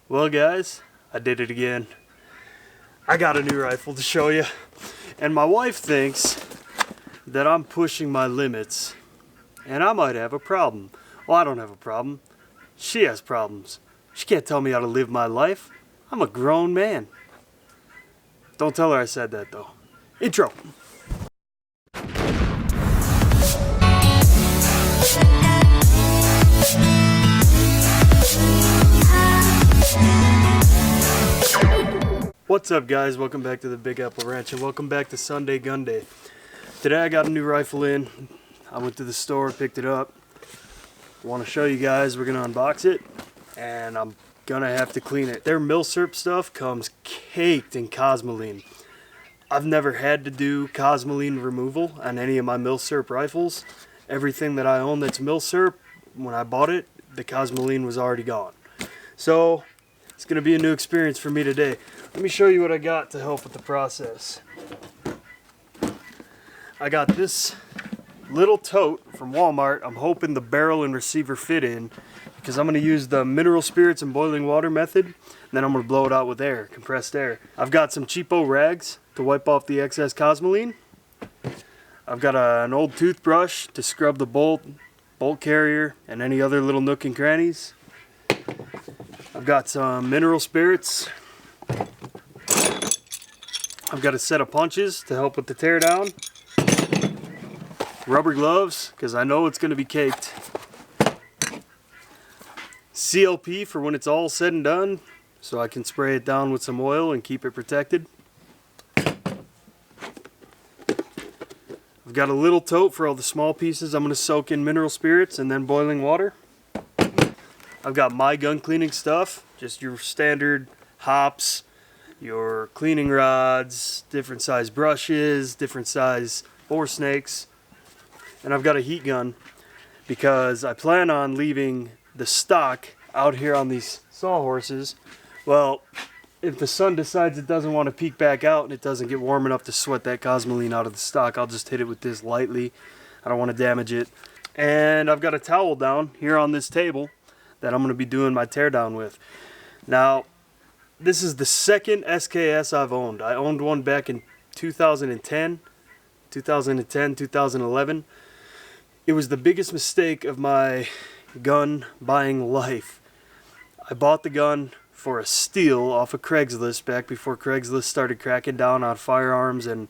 Well guys, I did it again. I got a new rifle to show you. And my wife thinks that I'm pushing my limits. And I might have a problem. Well, I don't have a problem. She has problems. She can't tell me how to live my life. I'm a grown man. Don't tell her I said that though. Intro. What's up guys, welcome back to the Big Apple Ranch and welcome back to Sunday Gunday. Today I got a new rifle in. I went to the store, picked it up. I want to show you guys, we're going to unbox it and I'm going to have to clean it. Their milsurp stuff comes caked in cosmoline. I've never had to do cosmoline removal on any of my milsurp rifles. Everything that I own that's milsurp, when I bought it, the cosmoline was already gone. So it's going to be a new experience for me today. Let me show you what I got to help with the process. I got this little tote from Walmart. I'm hoping the barrel and receiver fit in because I'm going to use the mineral spirits and boiling water method. And then I'm going to blow it out with air, compressed air. I've got some cheapo rags to wipe off the excess cosmoline. I've got an old toothbrush to scrub the bolt carrier, and any other little nook and crannies. I've got some mineral spirits. I've got a set of punches to help with the teardown. Rubber gloves, because I know it's going to be caked. CLP for when it's all said and done, so I can spray it down with some oil and keep it protected. I've got a little tote for all the small pieces I'm going to soak in mineral spirits and then boiling water. I've got my gun cleaning stuff, just your standard hops, your cleaning rods, different size brushes, different size bore snakes. And I've got a heat gun because I plan on leaving the stock out here on these sawhorses. Well, if the sun decides it doesn't want to peek back out and it doesn't get warm enough to sweat that cosmoline out of the stock, I'll just hit it with this lightly. I don't want to damage it. And I've got a towel down here on this table that I'm going to be doing my teardown with. Now, this is the second SKS I've owned. I owned one back in 2010, 2011. It was the biggest mistake of my gun buying life. I bought the gun for a steal off of Craigslist back before Craigslist started cracking down on firearms and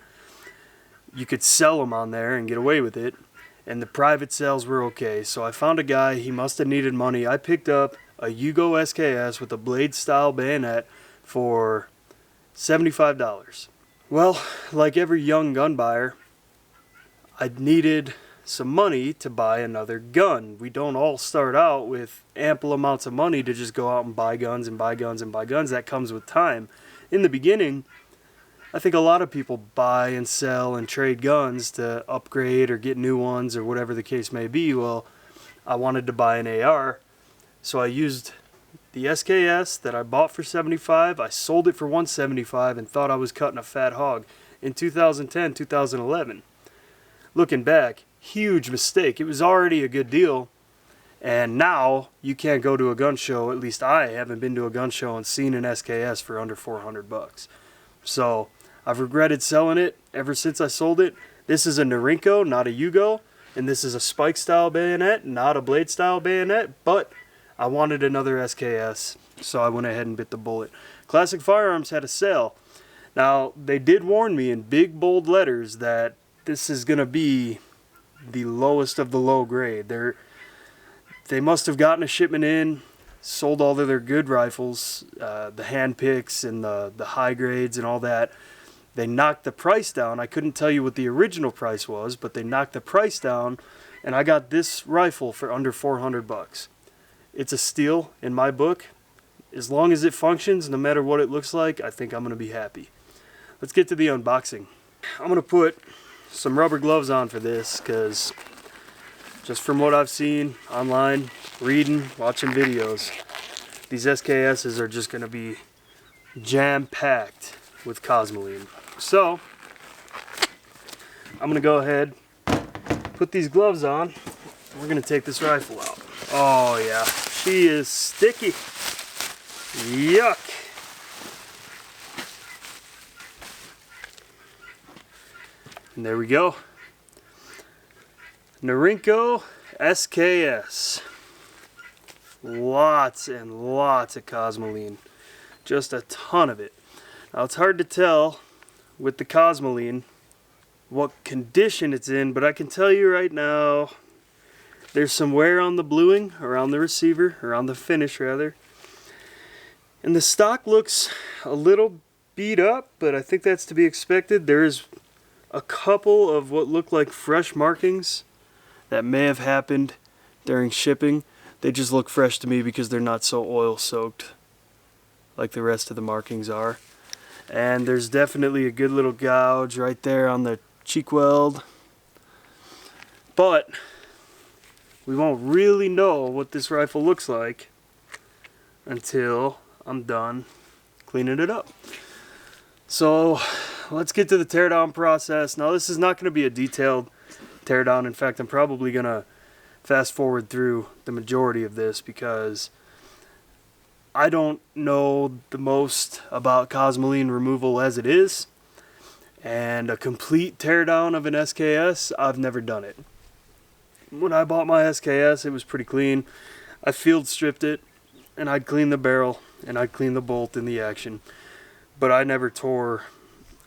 you could sell them on there and get away with it. And the private sales were okay. So I found a guy, he must have needed money. I picked up a Yugo SKS with a blade style bayonet for $75. Well, like every young gun buyer, I needed some money to buy another gun. We don't all start out with ample amounts of money to just go out and buy guns and buy guns and buy guns. That comes with time. In the beginning, I think a lot of people buy and sell and trade guns to upgrade or get new ones or whatever the case may be. Well, I wanted to buy an AR, so I used the SKS that I bought for $75. I sold it for $175 and thought I was cutting a fat hog in 2010, 2011. Looking back, huge mistake. It was already a good deal, and now you can't go to a gun show, at least I haven't been to a gun show and seen an SKS for under $400. So I've regretted selling it ever since I sold it. This is a Norinco, not a Yugo, and this is a spike style bayonet, not a blade style bayonet, but I wanted another SKS, so I went ahead and bit the bullet. Classic Firearms had a sale. Now, they did warn me in big bold letters that this is going to be the lowest of the low grade. They must have gotten a shipment in, sold all of their good rifles, the hand picks and the high grades and all that. They knocked the price down. I couldn't tell you what the original price was, but they knocked the price down, and I got this rifle for under $400. It's a steal in my book. As long as it functions, no matter what it looks like, I think I'm going to be happy. Let's get to the unboxing. I'm going to put some rubber gloves on for this because just from what I've seen online, reading, watching videos, these SKSs are just going to be jam-packed with cosmoline. So I'm going to go ahead, put these gloves on, and we're going to take this rifle out. Oh yeah, she is sticky. Yuck! And there we go. Norinco SKS. Lots and lots of cosmoline. Just a ton of it. Now it's hard to tell with the cosmoline what condition it's in, but I can tell you right now there's some wear on the bluing, around the receiver, or on the finish rather. And the stock looks a little beat up, but I think that's to be expected. There is a couple of what look like fresh markings that may have happened during shipping. They just look fresh to me because they're not so oil soaked like the rest of the markings are. And there's definitely a good little gouge right there on the cheek weld. But we won't really know what this rifle looks like until I'm done cleaning it up. So let's get to the teardown process. Now this is not going to be a detailed teardown. In fact, I'm probably going to fast forward through the majority of this because I don't know the most about cosmoline removal as it is. And a complete teardown of an SKS, I've never done it. When I bought my SKS, it was pretty clean. I field stripped it, and I'd clean the barrel, and I'd clean the bolt in the action. But I never tore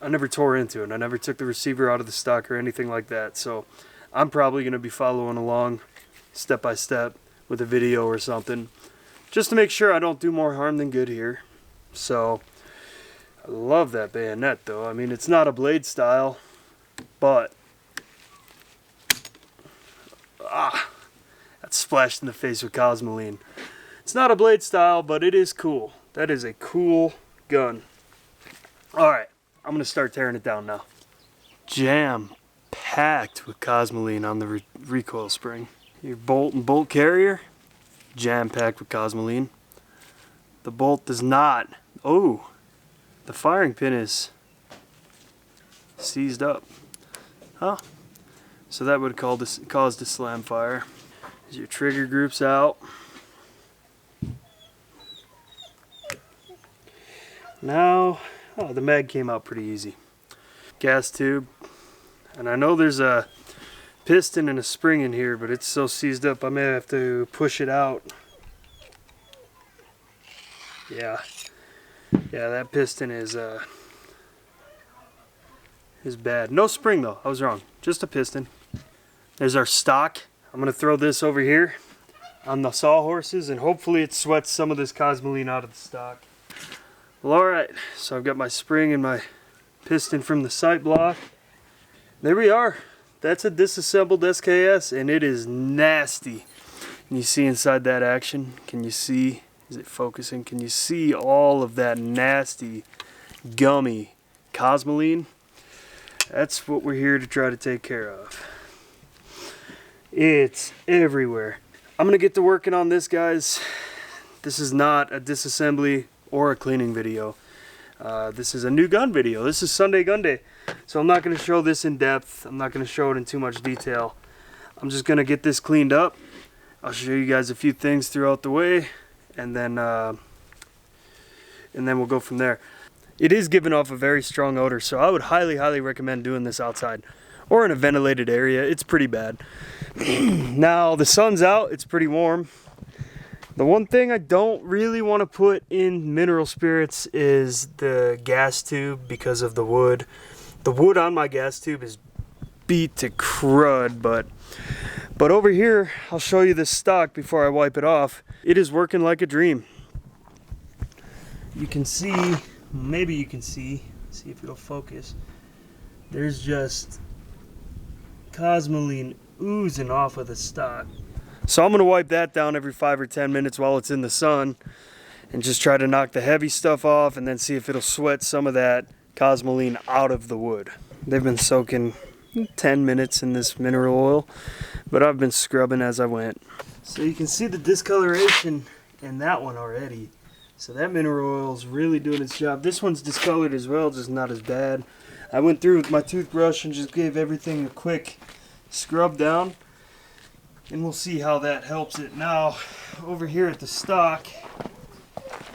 into it. I never took the receiver out of the stock or anything like that. So I'm probably going to be following along step by step with a video or something, just to make sure I don't do more harm than good here. So I love that bayonet though. I mean, it's not a blade style, but that's splashed in the face with cosmoline. It's not a blade style, but it is cool. That is a cool gun. Alright, I'm going to start tearing it down now. Jam packed with cosmoline on the recoil spring. Your bolt and bolt carrier, jam packed with cosmoline. The bolt does not. Oh, the firing pin is seized up. Huh? So that would cause the slam fire. Your trigger group's out. Now, oh, the mag came out pretty easy. Gas tube. And I know there's a piston and a spring in here, but it's so seized up I may have to push it out. Yeah, that piston is bad. No spring though, I was wrong. Just a piston. There's our stock. I'm gonna throw this over here on the sawhorses, and hopefully it sweats some of this cosmoline out of the stock. Well, alright, so I've got my spring and my piston from the sight block. There we are. That's a disassembled SKS, and it is nasty. Can you see inside that action? Can you see? Is it focusing? Can you see all of that nasty, gummy cosmoline? That's what we're here to try to take care of. It's everywhere. I'm going to get to working on this, guys. This is not a disassembly or a cleaning video. This is a new gun video. This is Sunday Gunday. So I'm not going to show this in depth. I'm not going to show it in too much detail. I'm just going to get this cleaned up. I'll show you guys a few things throughout the way, and then we'll go from there. It is giving off a very strong odor, so I would highly recommend doing this outside or in a ventilated area. It's pretty bad. Now the sun's out, it's pretty warm. The one thing I don't really want to put in mineral spirits is the gas tube because of the wood. The wood on my gas tube is beat to crud, but over here, I'll show you this stock before I wipe it off. It is working like a dream. You can see, maybe you can see if it'll focus. There's just cosmoline oozing off of the stock. So I'm going to wipe that down every 5 or 10 minutes while it's in the sun and just try to knock the heavy stuff off and then see if it'll sweat some of that cosmoline out of the wood. They've been soaking 10 minutes in this mineral oil, but I've been scrubbing as I went. So you can see the discoloration in that one already. So that mineral oil is really doing its job. This one's discolored as well, just not as bad. I went through with my toothbrush and just gave everything a quick scrub down, and we'll see how that helps it. Now, over here at the stock,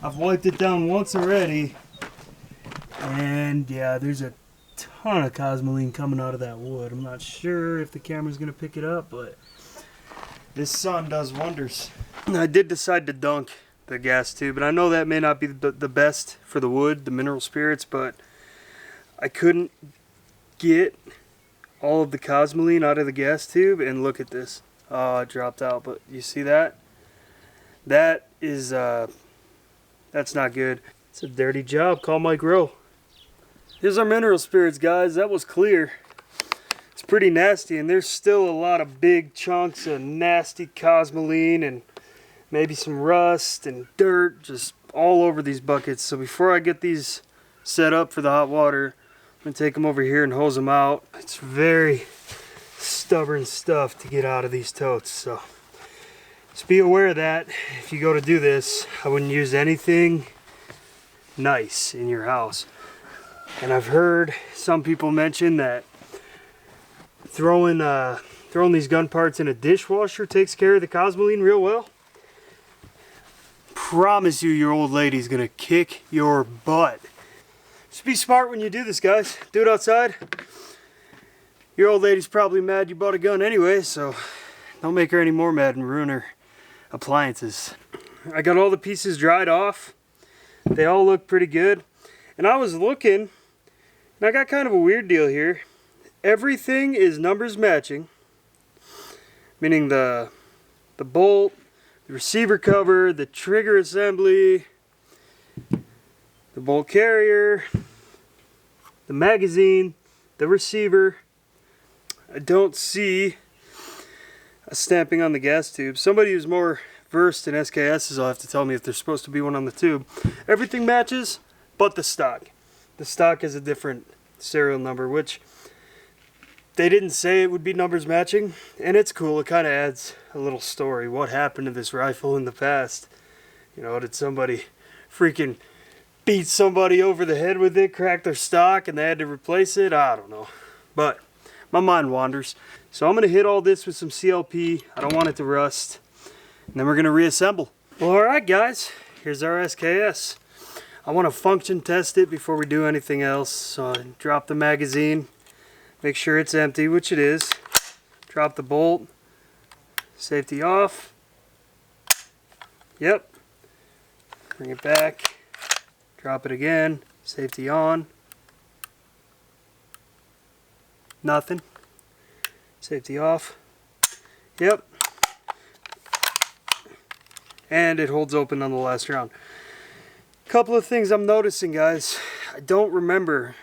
I've wiped it down once already, and yeah, there's a ton of cosmoline coming out of that wood. I'm not sure if the camera's gonna pick it up, but this sun does wonders. I did decide to dunk the gas tube, and I know that may not be the best for the wood, the mineral spirits, but I couldn't get all of the cosmoline out of the gas tube. And look at this. Oh, it dropped out, but you see that? That is that's not good. It's a dirty job. Call Mike Rowe. Here's our mineral spirits, guys. That was clear. It's pretty nasty, and there's still a lot of big chunks of nasty cosmoline and maybe some rust and dirt just all over these buckets. So before I get these set up for the hot water, I'm gonna take them over here and hose them out. It's very stubborn stuff to get out of these totes, so just be aware of that. If you go to do this, I wouldn't use anything nice in your house. And I've heard some people mention that throwing these gun parts in a dishwasher takes care of the cosmoline real well. Promise you, your old lady's gonna kick your butt. Just be smart when you do this, guys. Do it outside. Your old lady's probably mad you bought a gun anyway, so don't make her any more mad and ruin her appliances. I got all the pieces dried off. They all look pretty good. And I was looking, and I got kind of a weird deal here. Everything is numbers matching, meaning the bolt, the receiver cover, the trigger assembly, the bolt carrier, the magazine, the receiver. I don't see a stamping on the gas tube. Somebody who's more versed in SKSs will have to tell me if there's supposed to be one on the tube. Everything matches, but the stock. The stock has a different serial number, which they didn't say it would be numbers matching, and it's cool. It kind of adds a little story. What happened to this rifle in the past? You know, did somebody freaking beat somebody over the head with it, crack their stock, and they had to replace it? I don't know. But my mind wanders. So I'm going to hit all this with some CLP. I don't want it to rust. And then we're going to reassemble. Well, alright guys, here's our SKS. I want to function test it before we do anything else. So I drop the magazine, make sure it's empty, which it is. Drop the bolt, safety off. Yep. Bring it back, drop it again, safety on. Nothing. Safety off. Yep. And it holds open on the last round. Couple of things I'm noticing, guys. I don't remember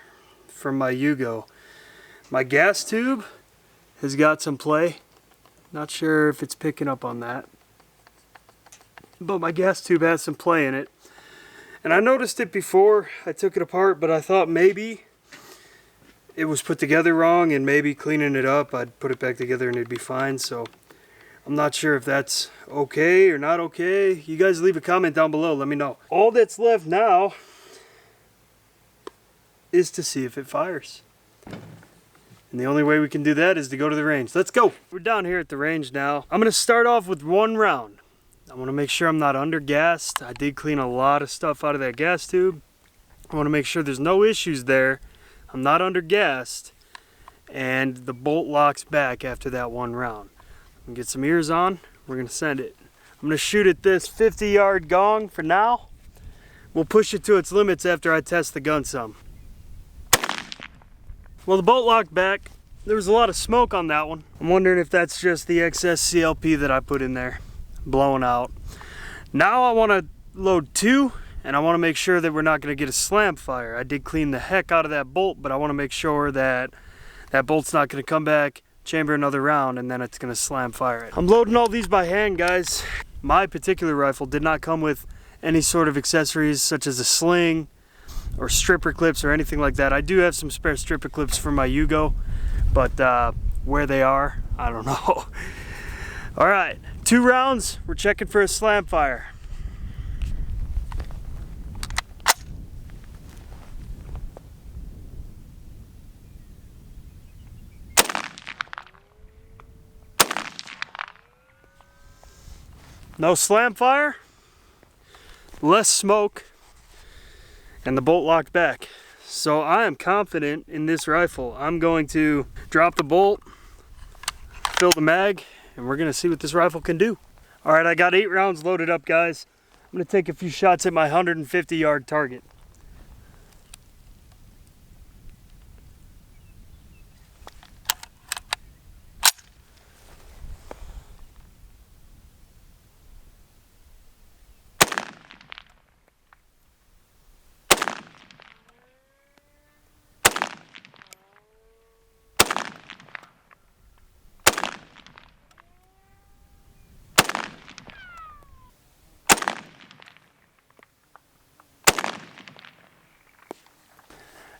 from my Yugo. My gas tube has got some play. Not sure if it's picking up on that. But my gas tube has some play in it. And I noticed it before I took it apart, but I thought maybe it was put together wrong, and maybe cleaning it up I'd put it back together and it'd be fine. So I'm not sure if that's okay or not okay. You guys leave a comment down below, let me know. All that's left now is to see if it fires. And the only way we can do that is to go to the range. Let's go. We're down here at the range now. I'm going to start off with one round. I want to make sure I'm not under-gassed. I did clean a lot of stuff out of that gas tube. I want to make sure there's no issues there. I'm not under-gassed. And the bolt locks back after that one round. I'm going to get some ears on. We're going to send it. I'm going to shoot at this 50-yard gong for now. We'll push it to its limits after I test the gun some. Well, the bolt locked back. There was a lot of smoke on that one. I'm wondering if that's just the excess CLP that I put in there, blowing out. Now I want to load two, and I want to make sure that we're not going to get a slam fire. I did clean the heck out of that bolt, but I want to make sure that that bolt's not going to come back, chamber another round, and then it's going to slam fire it. I'm loading all these by hand, guys. My particular rifle did not come with any sort of accessories such as a sling or stripper clips or anything like that. I do have some spare stripper clips for my Yugo, but where they are, I don't know. All right, 2 rounds. We're checking for a slam fire. No slam fire? less smoke, and the bolt locked back. So I am confident in this rifle. I'm going to drop the bolt, fill the mag, and we're gonna see what this rifle can do. All right, I got 8 rounds loaded up, guys. I'm gonna take a few shots at my 150-yard target.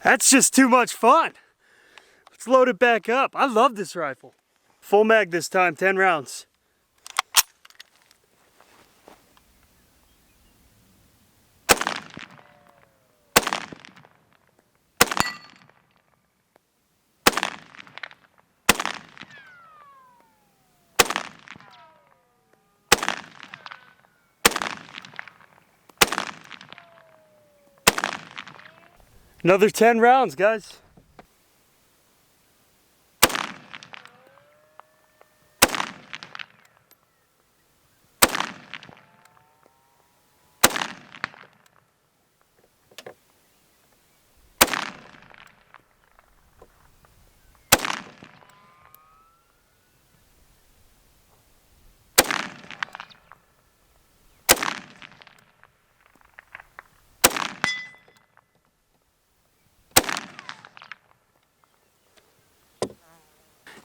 That's just too much fun. Let's load it back up. I love this rifle. Full mag this time, 10 rounds. Another 10 rounds, guys.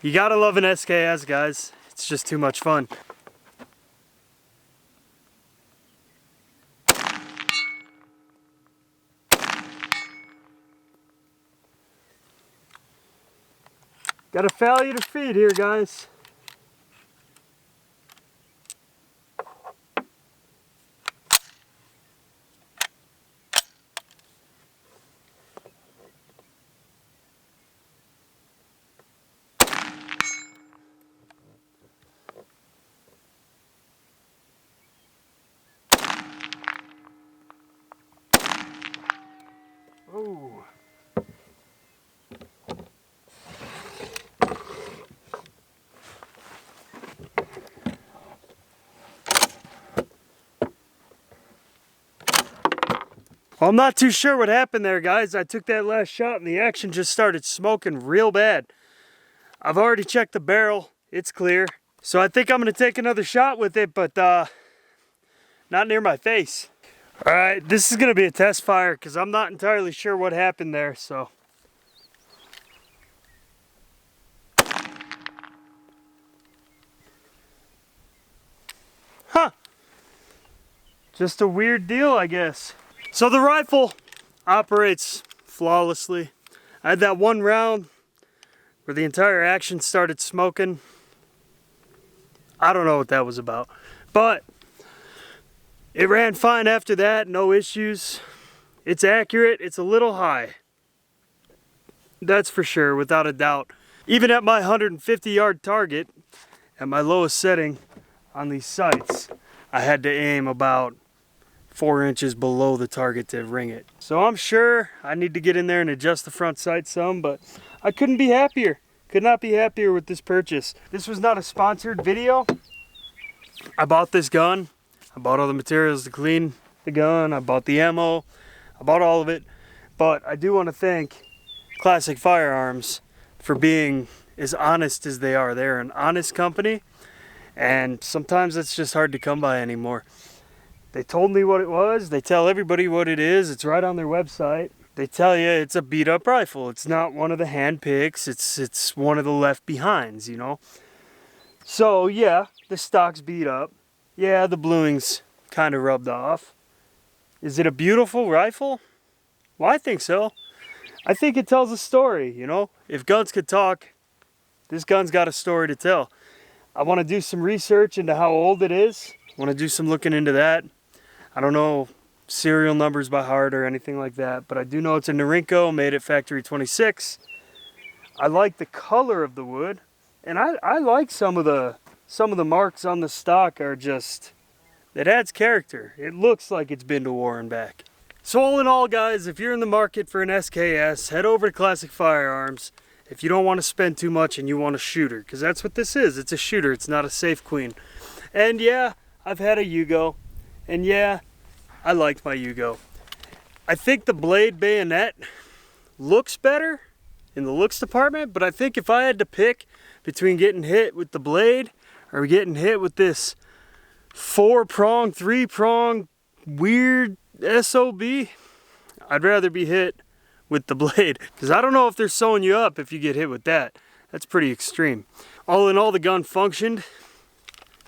You gotta love an SKS, guys. It's just too much fun. Got a failure to feed here, guys. Oh. Well, I'm not too sure what happened there, guys. I took that last shot and the action just started smoking real bad. I've already checked the barrel. It's clear. So I think I'm going to take another shot with it, but not near my face. All right, this is going to be a test fire because I'm not entirely sure what happened there, so. Huh. Just a weird deal, I guess. So the rifle operates flawlessly. I had that one round where the entire action started smoking. I don't know what that was about, but it ran fine after that, no issues. It's accurate, it's a little high. That's for sure, without a doubt. Even at my 150-yard target, at my lowest setting on these sights, I had to aim about 4 inches below the target to ring it. So I'm sure I need to get in there and adjust the front sight some, but I couldn't be happier. Could not be happier with this purchase. This was not a sponsored video. I bought this gun. I bought all the materials to clean the gun. I bought the ammo. I bought all of it. But I do want to thank Classic Firearms for being as honest as they are. They're an honest company, and sometimes it's just hard to come by anymore. They told me what it was. They tell everybody what it is. It's right on their website. They tell you it's a beat-up rifle. It's not one of the hand picks. It's one of the left behinds, you know. So yeah, the stock's beat up. Yeah, the bluing's kind of rubbed off. Is it a beautiful rifle? Well, I think so. I think it tells a story, you know. If guns could talk, this gun's got a story to tell. I want to do some research into how old it is. I want to do some looking into that. I don't know serial numbers by heart or anything like that, but I do know it's a Norinco made at Factory 26. I like the color of the wood, and I like some of the marks on the stock are just that adds character. It looks like it's been to war and back. So all in all, guys, if you're in the market for an SKS, head over to Classic Firearms. If you don't want to spend too much and you want a shooter, because that's what this is. It's a shooter. It's not a safe queen. And yeah, I've had a Yugo. And yeah, I liked my Yugo. I think the blade bayonet looks better in the looks department, but I think if I had to pick between getting hit with the blade or getting hit with this 4-prong, 3-prong weird SOB, I'd rather be hit with the blade, because I don't know if they're sewing you up if you get hit with that. That's pretty extreme. All in all, the gun functioned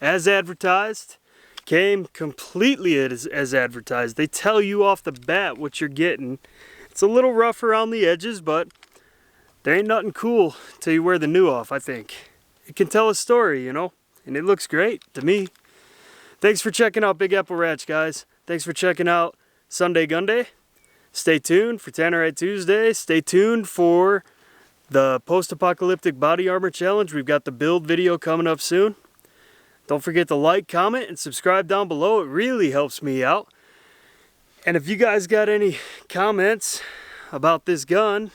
as advertised, came completely as advertised. They tell you off the bat what you're getting. It's a little rough around the edges, but there ain't nothing cool till you wear the new off, I think. It can tell a story, you know, and it looks great to me. Thanks for checking out Big Apple Ranch, guys. Thanks for checking out Sunday Gunday. Stay tuned for Tannerite Tuesday. Stay tuned for the post-apocalyptic body armor challenge. We've got the build video coming up soon. Don't forget to like, comment, and subscribe down below. It really helps me out. And if you guys got any comments about this gun,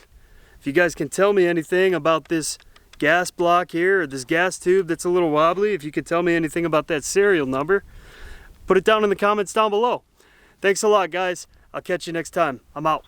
if you guys can tell me anything about this gas block here or this gas tube that's a little wobbly, if you could tell me anything about that serial number, put it down in the comments down below. Thanks a lot, guys. I'll catch you next time. I'm out.